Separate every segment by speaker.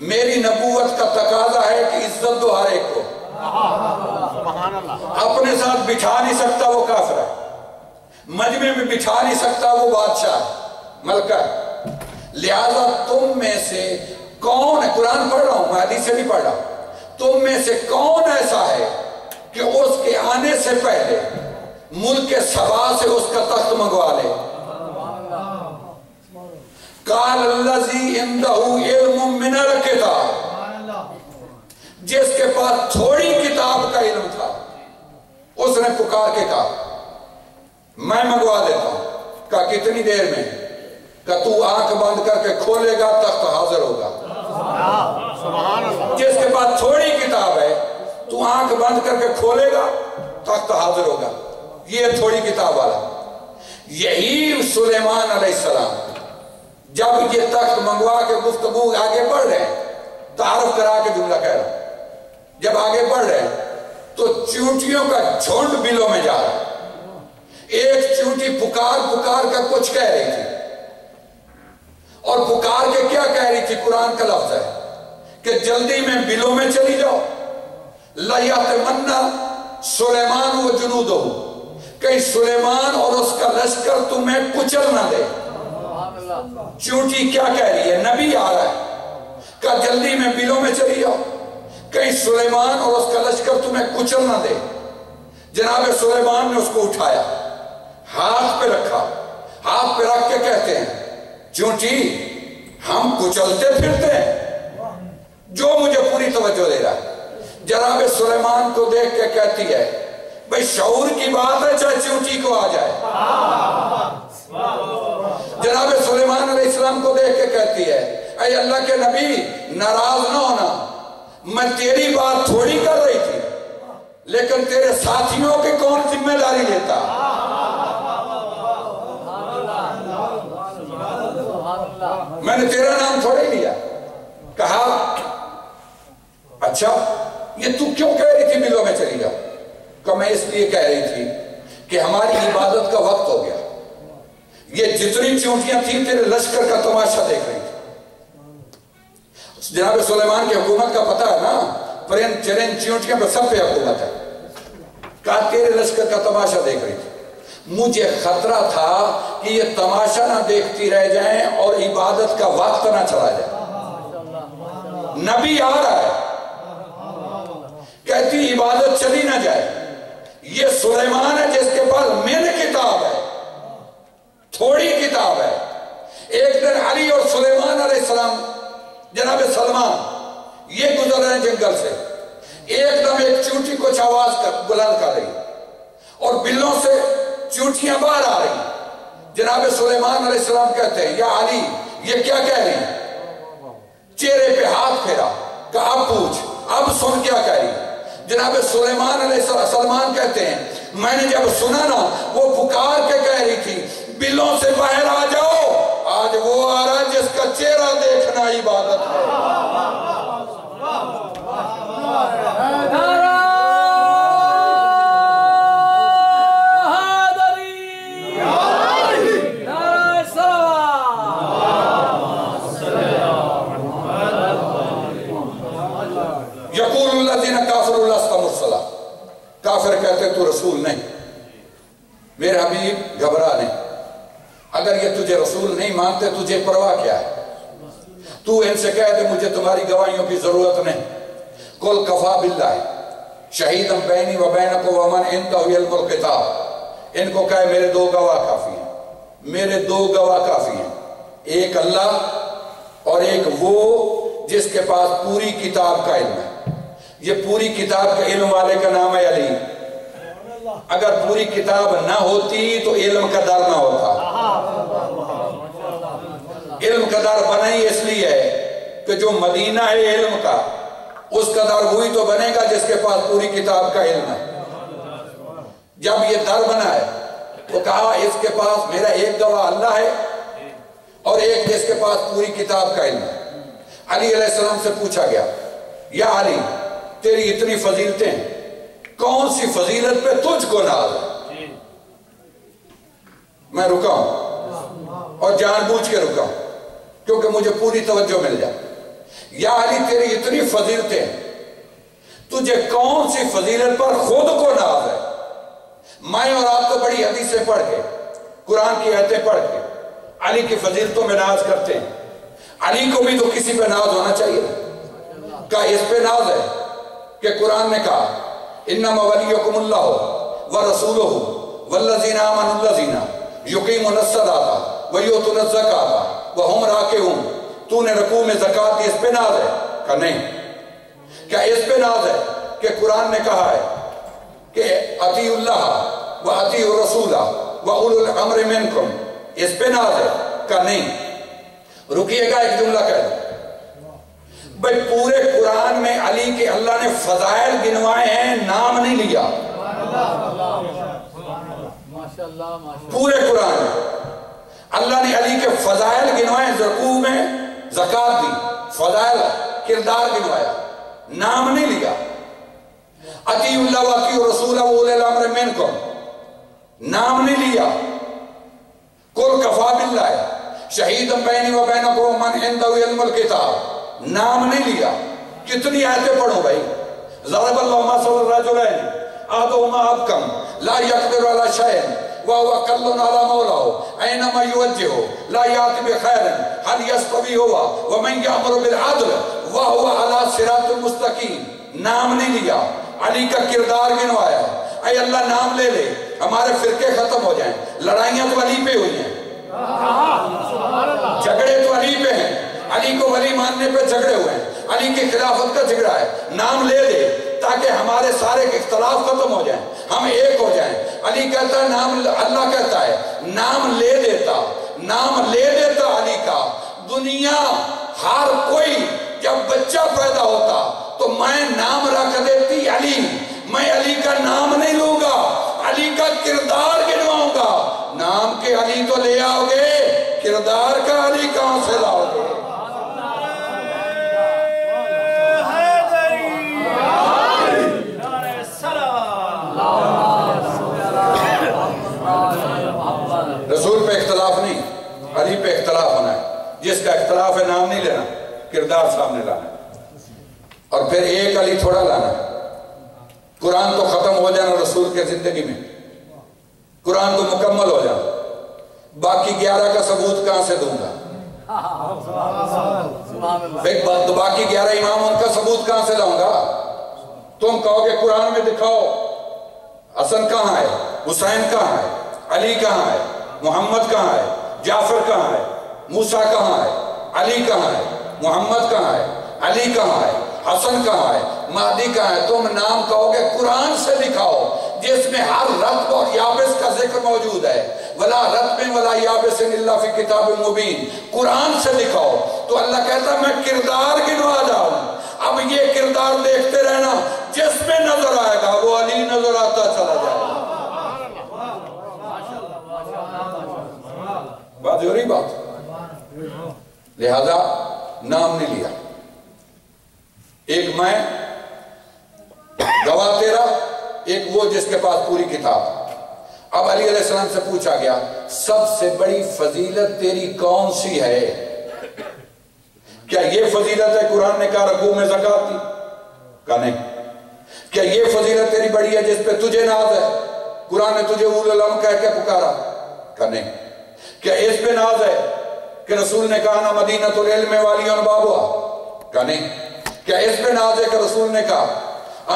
Speaker 1: میری نبوت کا تقاضا ہے کہ عزت دو ہر ایک کو. اپنے ساتھ بٹھا نہیں سکتا وہ کافر ہے, مجمع میں بٹھا نہیں سکتا وہ بادشاہ ہے, ملکہ ہے. لہذا تم میں سے کون ہے, قرآن پڑھ رہا ہوں میں, حدیث سے نہیں پڑھ رہا, تم میں سے کون ایسا ہے کہ اس کے آنے سے پہلے ملک سبا سے اس کا تخت منگوا لے. قال الذی عندہ علم من الکتاب, جس کے پاس تھوڑی کتاب کا علم تھا اس نے پکار کے کہا میں منگوا دیتا ہوں. کہا کتنی دیر میں؟ کہ تو آنکھ بند کر کے کھولے گا تخت حاضر ہوگا. جس کے پاس تھوڑی کتاب ہے تو آنکھ بند کر کے کھولے گا تخت حاضر ہوگا. یہ تھوڑی کتاب والا. یہی سلیمان علیہ السلام جب یہ تخت منگوا کے گفتگو آگے بڑھ رہے ہیں, تعارف کرا کے جملہ کہہ رہا ہوں, جب آگے بڑھ رہے ہیں تو چیونٹیوں کا جھنڈ بلوں میں جا رہا ہے. ایک چیونٹی پکار پکار کر کچھ کہہ رہی تھی, اور پکار کے کیا کہہ رہی تھی؟ قرآن کا لفظ ہے کہ جلدی میں بلوں میں چلی جاؤ. لَيَتَمَنَّ سلیمان و جنودہ, کہیں سلیمان اور اس کا لشکر تمہیں کچل نہ دے. چیونٹی کیا کہہ رہی ہے؟ نبی آ رہا ہے, کہا جلدی میں بلوں میں چلی جاؤ, کہیں سلیمان اور اس کا لشکر تمہیں کچل نہ دے. جناب سلیمان نے اس کو اٹھایا, ہاتھ پہ رکھا, ہاتھ پہ رکھ کے کہتے ہیں چیونٹی ہم کچلتے پھرتے ہیں, جو مجھے پوری توجہ دے رہا ہے. جناب سلیمان کو دیکھ کے کہتی ہے بھئی شعور کی بات ہے چاہے چیونٹی کو آ جائے. جناب سلیمان علیہ السلام کو دیکھ کے کہتی ہے اے اللہ کے نبی ناراض نہ ہونا, میں تیری بات تھوڑی کر رہی تھی, لیکن تیرے ساتھیوں کی کون ذمہ داری لیتا. میں نے تیرا نام تھوڑی لیا. کہا اچھا یہ تو کیوں کہہ رہی تھی بلوں میں چلی جاؤ؟ کہ میں اس لیے کہہ رہی تھی کہ ہماری عبادت کا وقت ہو گیا. یہ جتنی چیونٹیاں تھیں تیرے لشکر کا تماشا دیکھ رہی تھی. جناب سلیمان کی حکومت کا پتہ ہے نا, پرند چرند چیونٹیاں پہ سب پہ حکومت ہے. کہا تیرے لشکر کا تماشا دیکھ رہی تھی. مجھے خطرہ تھا کہ یہ تماشا نہ دیکھتی رہ جائیں اور عبادت کا وقت نہ چلا جائے. نبی آ رہا ہے, کہتی عبادت چلی نہ جائے. یہ سلیمان ہے جس کے پاس میرے کتاب ہے, تھوڑی کتاب ہے. ایک دن علی اور سلیمان علیہ السلام, جناب سلمان یہ گزر رہے ہیں جنگل سے, ایک دم ایک چیونٹی کچھ آواز بلند کر رہی اور بلوں سے چیونٹیاں باہر آ رہی. جناب سلیمان علیہ السلام کہتے ہیں یا علی یہ کیا کہہ رہی ہیں؟ چہرے پہ ہاتھ پھیرا, کہا اب پوچھ, اب سن کیا کہہ رہی. جناب سلیمان علیہ السلام کہتے ہیں میں نے جب سنا نا وہ پکار کے کہہ رہی تھی بلوں سے باہر آ جاؤ, آج وہ آ رہا ہے جس کا چہرہ دیکھنا عبادت ہے. کافر کہتے تو رسول نہیں. میرے حبیب گھبرا نہیں, اگر یہ تجھے رسول نہیں مانتے تجھے پرواہ کیا ہے؟ تو ان سے کہہ دے مجھے تمہاری گواہیوں کی ضرورت نہیں. قل کفا باللہ شہیدم بینی و بینکم ومن عندہ علم الکتاب, ان کو کہے میرے دو گواہ کافی ہیں, میرے دو گواہ کافی ہیں, ایک اللہ اور ایک وہ جس کے پاس پوری کتاب کا علم ہے. یہ پوری کتاب کے علم والے کا نام ہے علی. اگر پوری کتاب نہ ہوتی تو علم کا در نہ ہوتا. علم کا در بنا ہی اس لیے ہے کہ جو مدینہ ہے علم کا, اس کا در وہی تو بنے گا جس کے پاس پوری کتاب کا علم ہے. جب یہ در بنا ہے تو کہا اس کے پاس میرا ایک گواہ اللہ ہے اور ایک جس کے پاس پوری کتاب کا علم ہے. علی علیہ السلام سے پوچھا گیا یا علی تیری اتنی فضیلتیں, کون سی فضیلت پہ تجھ کو ناز ہے؟ میں رکا ہوں اور جان بوجھ کے رکا ہوں. کیونکہ مجھے پوری توجہ مل جائے. یا علی تیری اتنی فضیلتیں، تجھے کون سی فضیلت پر خود کو ناز ہے؟ میں اور آپ تو بڑی حدیثیں پڑھ کے، قرآن کی آیتیں پڑھ کے علی کی فضیلتوں میں ناز کرتے ہیں. علی کو بھی تو کسی پہ ناز ہونا چاہیے. کہا اس پہ ناز ہے کہ قرآن نے کہا انما ولیکم اللہ ورسولہ والذین آمنوا الذین یقیمون الصلاۃ ویؤتون الزکاۃ وہم راکعون. تو نے رکوع میں زکوٰۃ دی، اس پہ ناز ہے؟ کہا نہیں. کیا اس پہ ناز ہے کہ قرآن نے کہا ہے کہ اطیعوا اللہ و اطیعوا الرسول و اولو الامر منکم، اس پہ ناز ہے؟ کہا نہیں. رکیے گا، ایک جملہ کہہ دوں. بھئی پورے قرآن میں علی کے اللہ نے فضائل گنوائے ہیں، نام نہیں لیا. پورے قرآن میں اللہ نے علی کے فضائل گنوائے، رکوع میں زکوٰۃ دی، فضائل کردار گنوایا، نام نہیں لیا. اطیعوا اللہ و اطیعوا الرسول و اولو الامر منکم، نام نہیں لیا. قل کفی باللہ شہیدا بینی و بینکم ومن عندہ علم الکتاب، نام نہیں لیا. کتنی آیتیں پڑھوں بھائی؟ ضرب اللہ مثلا الرجلین احدہما ابکم لا یقدر علی شیء وهو کل علی مولاه اینما یوجہہ لا یأتی بخیر هل یستوی هو ومن یأمر بالعدل وهو علی صراط المستقیم. نام نہیں لیا، علی کا کردار گنوایا. اے اللہ نام لے لے، ہمارے فرقے ختم ہو جائیں. لڑائیاں تو علی پہ ہوئی ہیں، جھگڑے تو علی پہ ہیں، علی کو ولی ماننے پہ جھگڑے ہوئے ہیں، علی کی خلافت کا جھگڑا ہے. نام لے لے تاکہ ہمارے سارے اختلاف ختم ہو جائیں، ہم ایک ہو جائیں. علی کہتا ہے نام، اللہ کہتا ہے نام لے دیتا، نام لے دیتا علی کا. دنیا ہر کوئی جب بچہ پیدا ہوتا تو میں نام رکھ دیتی علی. میں علی کا نام نہیں لوں گا، علی کا کردار گنواؤں گا. نام کے علی تو لے آؤ گے، کردار کا علی کہاں سے لاؤ گے؟ رسول پہ اختلاف نہیں، علی پہ اختلاف ہونا ہے. جس کا اختلاف ہے نام نہیں لینا، کردار سامنے لانا. اور پھر ایک علی تھوڑا لانا. قرآن تو ختم ہو جانا رسول کے زندگی میں، قرآن تو مکمل ہو جانا. باقی 11 کا ثبوت کہاں سے دوں گا؟ باقی 11 امام ان کا ثبوت کہاں سے لاؤں گا؟ تم کہو کہ قرآن میں دکھاؤ حسن کہاں ہے، حسین کہاں ہے، علی کہاں ہے، محمد کہاں ہے، جعفر کہاں ہے، موسیٰ کہاں ہے، علی کہاں ہے، محمد کہاں ہے، علی کہاں ہے، حسن کہاں ہے، مہدی کہاں ہے. تم نام کہو گے قرآن سے دکھاؤ جس میں ہر رتب اور یابس کا ذکر موجود ہے. ولا رتب ولا یابس الا فی کتاب مبین. قرآن سے دکھاؤ تو اللہ کہتا ہے میں کردار گنوا جاؤں. اب یہ کردار دیکھتے رہنا، جس میں نظر آئے گا وہ علی نظر آتا چلا جائے گا. بات ہو رہی بات. لہذا نام نہیں لیا. ایک میں گواہ تیرا، ایک وہ جس کے پاس پوری کتاب. اب علی علیہ السلام سے پوچھا گیا سب سے بڑی فضیلت تیری کون سی ہے؟ کیا یہ فضیلت ہے قرآن نے کہا رکوع میں زکوٰۃ دی؟ کہا نہیں. کیا یہ فضیلت تیری بڑی ہے جس پہ تجھے ناز ہے، قرآن نے تجھے اولو العلم کہہ کے پکارا؟ کہا نہیں. کیا اس پہ ناز ہے کہ رسول نے کہا نا مدینۃ العلم والیون بابوا؟ کہا نہیں. کیا اس پہ ناز ہے کہ رسول نے کہا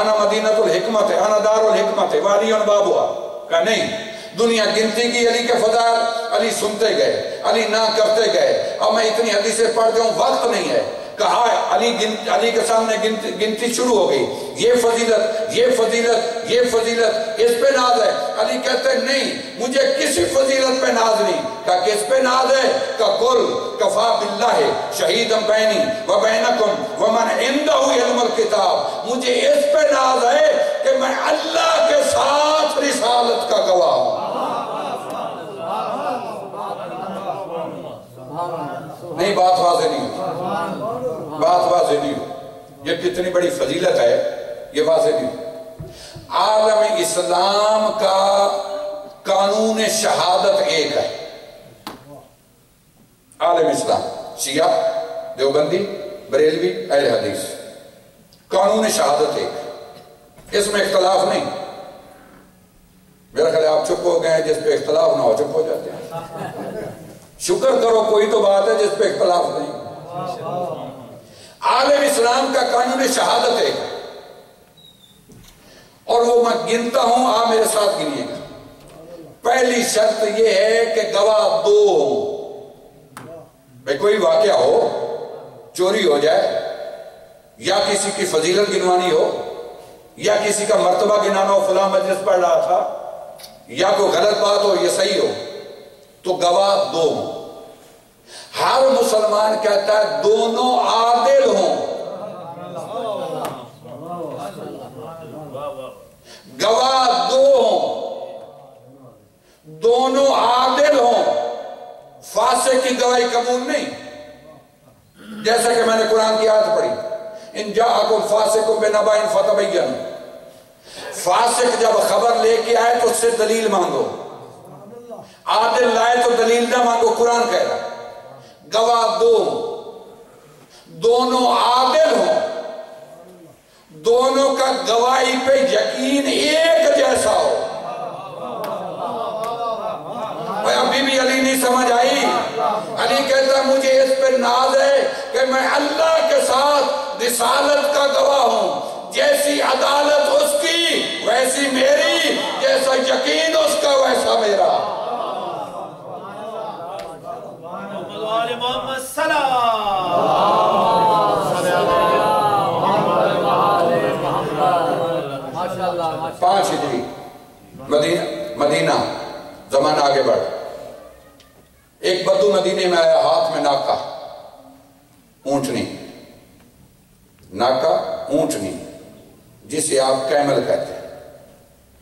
Speaker 1: انا مدینۃ الحکمت انا دار الحکمت والیون بابوا؟ کہا نہیں. دنیا گنتی کی علی کے فضائل، علی سنتے گئے، علی نہ کرتے گئے. اب میں اتنی حدیثیں پڑھ جاؤں، وقت نہیں ہے. کہا علی کے سامنے گنتی شروع ہو گئی، یہ فضیلت، یہ فضیلت، یہ فضیلت، اس پہ ناز ہے. علی کہتے ہیں نہیں، مجھے کسی فضیلت پہ ناز نہیں. کہا کس پہ ناز ہے؟ کہا قل کفی باللہ شہیدا بینی و بینکم ومن عندہ علم الکتاب. مجھے اس پہ ناز ہے کہ میں اللہ کے ساتھ رسالت کا گواہ ہوں. نہیں، بات واضح نہیں ہوئی، بات واضح نہیں ہوئی. یہ کتنی بڑی فضیلت ہے یہ واضح نہیں ہوئی. عالم اسلام کا قانون شہادت ایک ہے. عالم اسلام شیعہ، دیوبندی، بریلوی، اہل حدیث، قانون شہادت ایک، اس میں اختلاف نہیں۔ میرا خیال آپ چپ ہو گئے ہیں، جس پہ اختلاف نہ ہو چپ ہو جاتے ہیں۔ شکر کرو کوئی تو بات ہے جس پہ اختلاف نہیں۔ عالم اسلام کا قانون شہادت ہے، اور وہ میں گنتا ہوں، آپ میرے ساتھ گنیے گا۔ پہلی شرط یہ ہے کہ گواہ دو ہوں۔ بھئی کوئی واقعہ ہو، چوری ہو جائے، یا کسی کی فضیلت گنوانی ہو، یا کسی کا مرتبہ گنانا ہو، فلاں مجلس پڑھ رہا تھا، یا کوئی غلط بات ہو، یہ صحیح ہو، تو گواہ دو ہوں۔ ہر مسلمان کہتا ہے دونوں عادل ہوں۔ گواہ دو ہوں، دونوں عادل ہوں، فاسق کی گواہی قبول نہیں۔ جیسا کہ میں نے قرآن کی آیت پڑھی، ان جاءکم فاسق بنبأ فتبینوا، فاسق جب خبر لے کے آئے تو اس سے دلیل مانگو، عادل لائے تو دلیل نہ مانگو۔ قرآن کہہ رہا گواہ دو ہوں، دونوں عادل ہوں، دونوں کا گواہی پہ یقین ایک جیسا ہو۔ ابھی بھی علی نہیں سمجھ آئی؟ علی کہتا ہے مجھے اس پہ ناز ہے کہ میں اللہ کے ساتھ رسالت کا گواہ ہوں، جیسی عدالت اس کی ویسی میری، جیسا یقین اس کا ویسا میرا۔
Speaker 2: محمد سلام
Speaker 1: 5 ہجری، مدینہ، زمانہ آگے بڑھ۔ ایک بدو مدینے میں آیا، ہاتھ میں ناکا، اونٹنی، ناکا اونٹنی جسے آپ کیمل کہتے ہیں،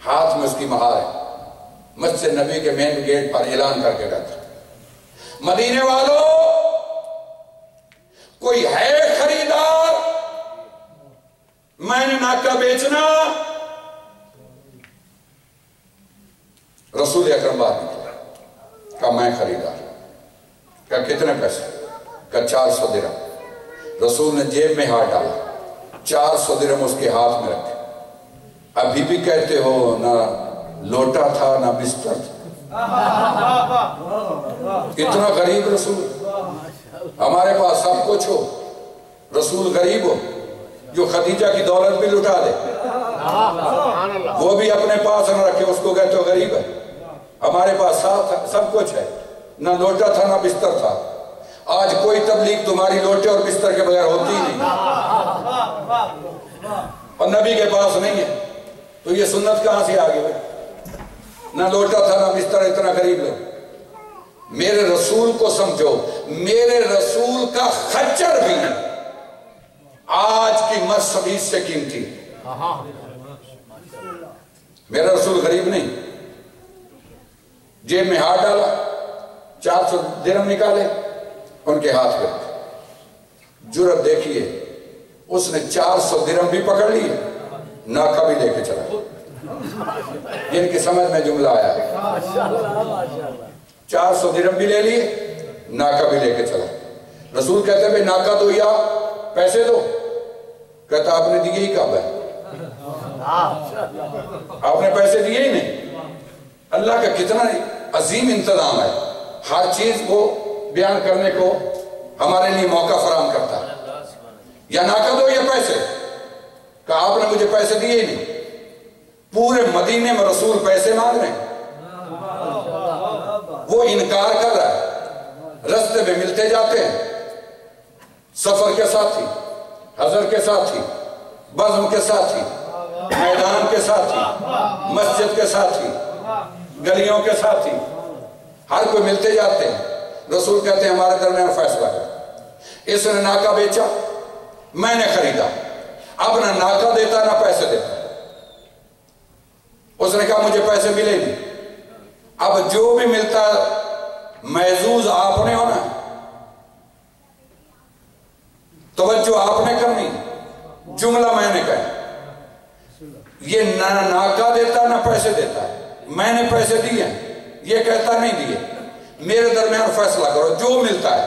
Speaker 1: ہاتھ میں اس کی مہار ہے، مسجد نبی کے مین گیٹ پر اعلان کر کے گیا تھا، مدینے والوں کوئی ہے خریدار؟ میں نے ناکا بیچنا۔ رسول اکرم باہر نکلا، کہا میں خریدار۔ کہا کتنے پیسے؟ کہا 400 درہم۔ رسول نے جیب میں ہاتھ ڈالا، 400 درہم اس کے ہاتھ میں رکھے۔ ابھی بھی کہتے ہو نہ لوٹا تھا نہ بستر تھا۔ اتنا غریب رسول، ہمارے پاس سب کچھ ہو، رسول غریب ہو جو خدیجہ کی دولت بھی لٹا دے، وہ بھی اپنے پاس نہ رکھے، اس کو کہتے ہو غریب ہے۔ ہمارے پاس سب کچھ ہے، نہ لوٹا تھا نہ بستر تھا۔ آج کوئی تبلیغ تمہاری لوٹے اور بستر کے بغیر ہوتی ہی نہیں، اور نبی کے پاس نہیں ہے، تو یہ سنت کہاں سے آگے بھائی؟ نہ لوٹا تھا نہ بستر، اتنا غریب لوگ۔ میرے رسول کو سمجھو، میرے رسول کا خچر بھی آج کی مرسڈیز سے قیمتی۔ میرا رسول غریب نہیں، جیب میں ہاتھ ڈالا، 400 درہم نکالے، ان کے ہاتھ پہ جرت دیکھیے، اس نے 400 درہم بھی پکڑ لی، ناکا بھی لے کے چلا۔ جن کی سمجھ میں جملہ آیا ہے، 400 درہم بھی لے لیے، ناکا بھی لے کے چلا۔ رسول کہتے ہیں ناکا دو یا پیسے دو؟ کہتا آپ نے دیے ہی کب ہے؟ آپ نے پیسے دیے ہی نہیں۔ اللہ کا کتنا عظیم انتظام ہے، ہر چیز کو بیان کرنے کو ہمارے لیے موقع فراہم کرتا ہے۔ یا ناکا دو یا پیسے؟ کہا آپ نے مجھے پیسے دیے ہی نہیں۔ پورے مدینے میں رسول پیسے مانگ رہے ہیں، وہ انکار کر رہا ہے۔ رستے میں ملتے جاتے ہیں، سفر کے ساتھی، حضر کے ساتھی، بزم کے ساتھی، میدان کے ساتھی، مسجد کے ساتھی، گلیوں کے ساتھی، ہر کوئی ملتے جاتے ہیں۔ رسول کہتے ہیں ہمارے درمیان فیصلہ کر، اس نے ناکا بیچا، میں نے خریدا، اب نہ ناکا دیتا نہ پیسے دیتا۔ اس نے کہا مجھے پیسے ملے نہیں، اب جو بھی ملتا محظوظ آپ نے ہونا، توجہ آپ نے کرنی، جملہ میں نے کہا، یہ نہ ناکا دیتا نہ پیسے دیتا ہے، میں نے پیسے دیے، یہ کہتا نہیں دیے، میرے درمیان فیصلہ کرو، جو ملتا ہے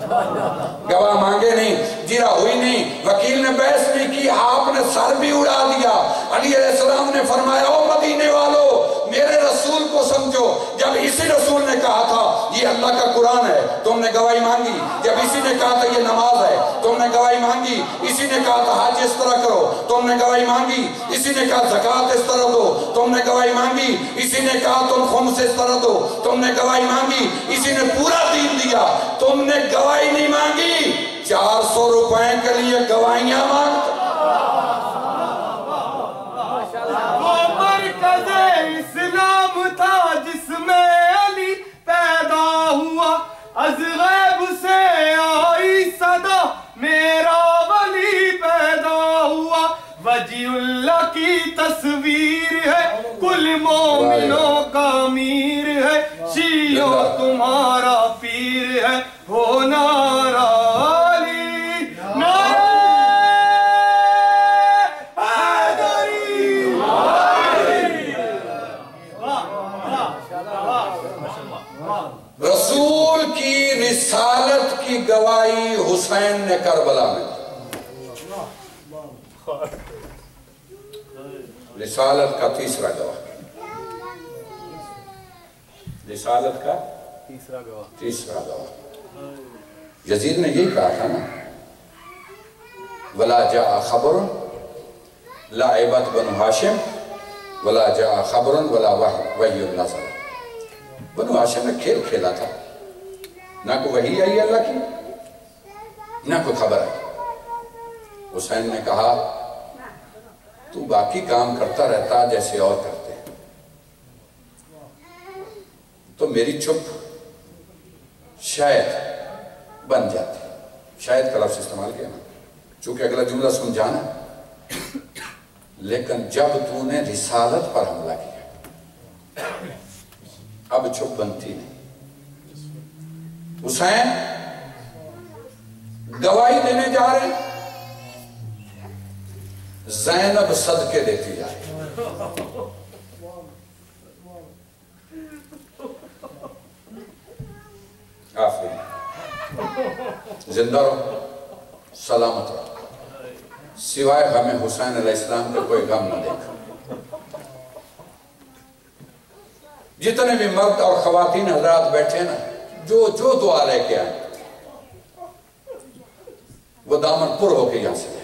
Speaker 1: گواہ مانگے نہیں، جرا ہوئی نہیں، وکیل نے بحث نہیں کی، آپ نے سر بھی اڑا دیا۔ علی علیہ السلام نے فرمایا او مدینے والو میرے رسول کو سمجھو، جب اسی رسول نے کہا تھا یہ اللہ کا قرآن ہے تم نے گواہی مانگی، جب اسی نے کہا تھا یہ نماز ہے تم نے گواہی مانگی، اسی نے کہا تھا حج اس طرح کرو تم نے گواہی مانگی، اسی نے کہا زکوٰۃ اس طرح دو تم نے گواہی مانگی، اسی نے کہا تم خمس اس طرح دو تم نے گواہی مانگی، اسی نے پورا دین دیا تم نے گواہی نہیں مانگی، 400 روپے کے لیے گواہیاں مانگتا۔
Speaker 2: وہ مرکز اسلام تھا جس میں علی پیدا ہوا، از غیب سے آئی صدا میرا ولی پیدا ہوا، وجی اللہ کی تصویر ہے کل مومنوں کا امیر ہے، شیعہ تمہارا پیر ہے ہو نعرہ علی نعرہ حیدری۔
Speaker 1: رسول کی رسالت کی گواہی حسین نے کربلا میں دی۔ رسالت کا تیسرا گواہ، رسالت کا تیسرا گواہ یزید نے یہی کہا تھا نا، وَلَا جَاءَ خَبْرٌ لَعِبَتْ بَنُ ہاشم وَلَا جَاءَ خَبْرٌ وَلَا وَحْيٌ نَزَلَ۔ بنو ہاشم نے کھیل کھیلا تھا، نہ کوئی وحی آئی اللہ کی نہ کوئی خبر آئی۔ حسین نے کہا تو باقی کام کرتا رہتا جیسے اور کرتے ہیں، تو میری چپ شاید بن جاتی، شاید کا لفظ استعمال کیا نا چونکہ اگلا جملہ سمجھانا، لیکن جب تو نے رسالت پر حملہ کیا اب چپ بنتی نہیں۔ حسین گواہی دینے جا رہے ہیں، زینب صدقے دیتی جا رہی، آفرین زندہ رہو سلامت رہو، سوائے غم حسین علیہ السلام کا کوئی غم نہ دیکھا۔ جتنے بھی مرد اور خواتین حضرات بیٹھے نا، جو دعا لے کے آئے وہ دامن پر ہو کے یہاں سے لے۔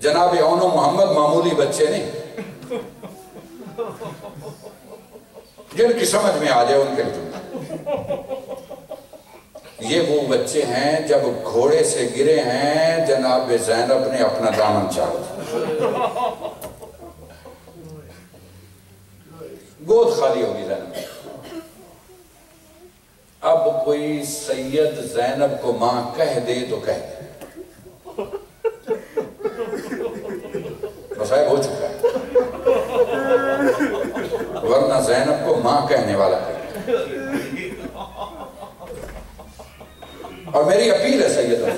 Speaker 1: جناب اون و محمد معمولی بچے نہیں، جن کی سمجھ میں آ جائے ان کے لیے، یہ وہ بچے ہیں جب گھوڑے سے گرے ہیں جناب زینب نے اپنا دامن چاہا، گود خالی ہوگی زینب۔ اب کوئی سید زینب کو ماں کہہ دے تو کہہ دے، صاحب ہو چکا ہے، ورنہ زینب کو ماں کہنے والا ہے۔ اور میری اپیل ہے سیدوں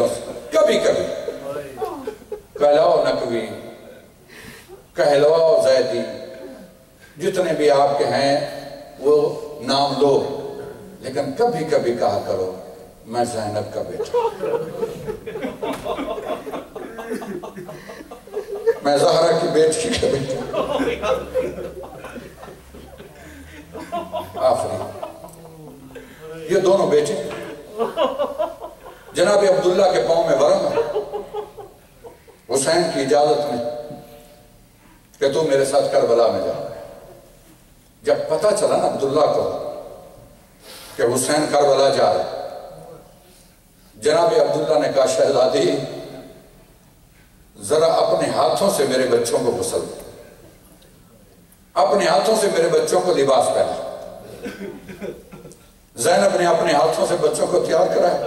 Speaker 1: سے، کبھی کہلاؤ نقوی، کہلاؤ زیدی، جتنے بھی آپ کے ہیں وہ نام لو، لیکن کبھی کبھی کہا کرو میں زینب کا بیٹا، میں زہرا کی بیٹی کا بیٹا۔ آفرین، یہ دونوں بیٹے جناب عبداللہ کے پاؤں میں ورم ہے، حسین کی اجازت میں کہ تو میرے ساتھ کربلا میں جا۔ جب پتہ چلا نا عبداللہ کو کہ حسین کربلا جا رہا ہے، جناب عبداللہ نے کہا شہزادی ذرا اپنے ہاتھوں سے میرے بچوں کو غسل دے، اپنے ہاتھوں سے میرے بچوں کو لباس پہنا۔ زینب نے اپنے ہاتھوں سے بچوں کو تیار کرایا،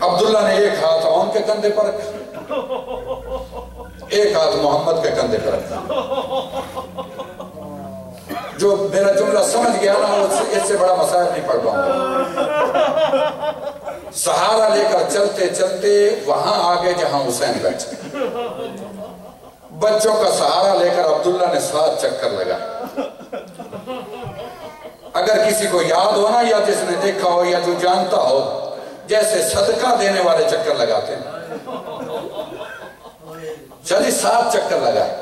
Speaker 1: عبداللہ نے ایک ہاتھ اون کے کندھے پر رکھا، ایک ہاتھ محمد کے کندھے پر رکھا۔ جو میرا جملہ سمجھ گیا نا اس سے بڑا مسائل نہیں پڑھ پاؤں گا۔ سہارا لے کر چلتے چلتے وہاں آگے جہاں حسین بیٹھے، بچوں کا سہارا لے کر عبداللہ نے 7 چکر لگا، اگر کسی کو یاد ہو نا یا جس نے دیکھا ہو یا جو جانتا ہو، جیسے صدقہ دینے والے چکر لگاتے ہیں، چلی 7 چکر لگائے،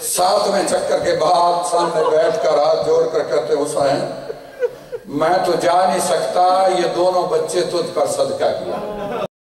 Speaker 1: 7ویں چکر کے بعد سامنے بیٹھ کر ہاتھ جوڑ کر کہتے حسین میں تو جا نہیں سکتا، یہ دونوں بچے تجھ پر صدقہ کیا۔